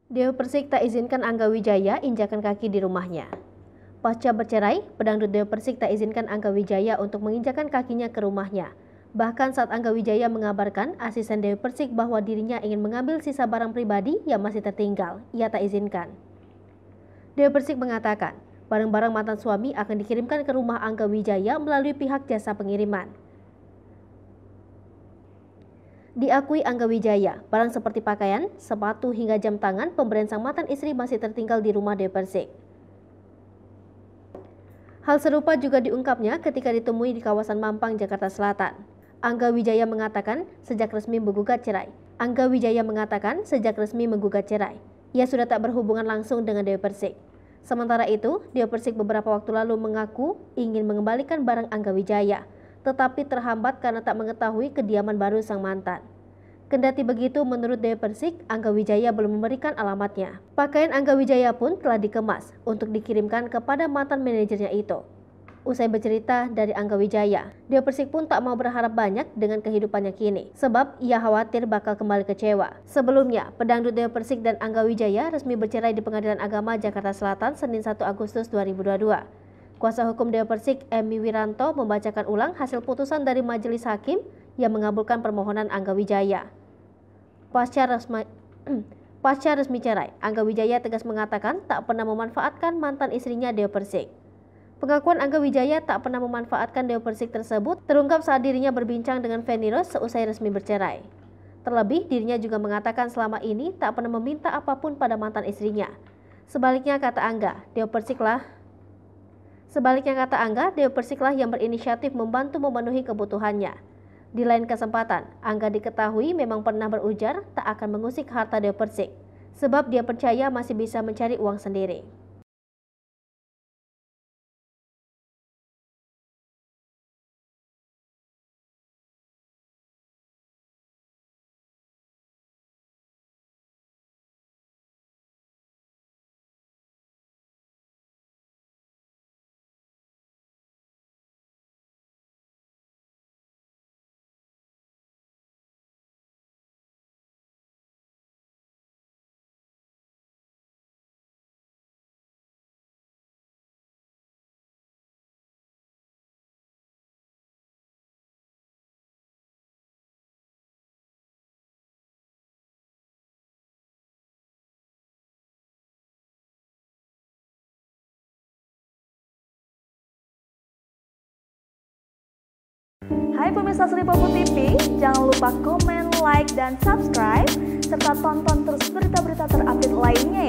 Dewa Persik tak izinkan Angga Wijaya injakan kaki di rumahnya. Pasca bercerai, pedangdut Dewa Persik tak izinkan Angga Wijaya untuk menginjakan kakinya ke rumahnya. Bahkan saat Angga Wijaya mengabarkan asisten Dewa Persik bahwa dirinya ingin mengambil sisa barang pribadi yang masih tertinggal, ia tak izinkan. Dewa Persik mengatakan, barang-barang mantan suami akan dikirimkan ke rumah Angga Wijaya melalui pihak jasa pengiriman. Diakui Angga Wijaya, barang seperti pakaian, sepatu hingga jam tangan pemberian sang mantan istri masih tertinggal di rumah Dewa Persik. Hal serupa juga diungkapnya ketika ditemui di kawasan Mampang, Jakarta Selatan. Angga Wijaya mengatakan sejak resmi menggugat cerai. Ia sudah tak berhubungan langsung dengan Dewa Persik. Sementara itu, Dewa Persik beberapa waktu lalu mengaku ingin mengembalikan barang Angga Wijaya, tetapi terhambat karena tak mengetahui kediaman baru sang mantan. Kendati begitu, menurut Dewa Persik, Angga Wijaya belum memberikan alamatnya. Pakaian Angga Wijaya pun telah dikemas untuk dikirimkan kepada mantan manajernya itu. Usai bercerita dari Angga Wijaya, Dewa Persik pun tak mau berharap banyak dengan kehidupannya kini, sebab ia khawatir bakal kembali kecewa. Sebelumnya, pedangdut Dewa Persik dan Angga Wijaya resmi bercerai di Pengadilan Agama Jakarta Selatan Senin 1 Agustus 2022. Kuasa hukum Dewa Persik, Emi Wiranto, membacakan ulang hasil putusan dari majelis hakim yang mengabulkan permohonan Angga Wijaya. Pasca resmi cerai, Angga Wijaya tegas mengatakan tak pernah memanfaatkan mantan istrinya Dewa Persik. Pengakuan Angga Wijaya tak pernah memanfaatkan Dewa Persik tersebut terungkap saat dirinya berbincang dengan Feni Rose seusai resmi bercerai. Terlebih, dirinya juga mengatakan selama ini tak pernah meminta apapun pada mantan istrinya. Sebaliknya kata Angga, Dewa Persiklah yang berinisiatif membantu memenuhi kebutuhannya. Di lain kesempatan, Angga diketahui memang pernah berujar tak akan mengusik harta Dewa Persik, sebab dia percaya masih bisa mencari uang sendiri. Hai pemirsa Sri Popo TV, jangan lupa komen, like, dan subscribe, serta tonton terus berita-berita terupdate lainnya ya.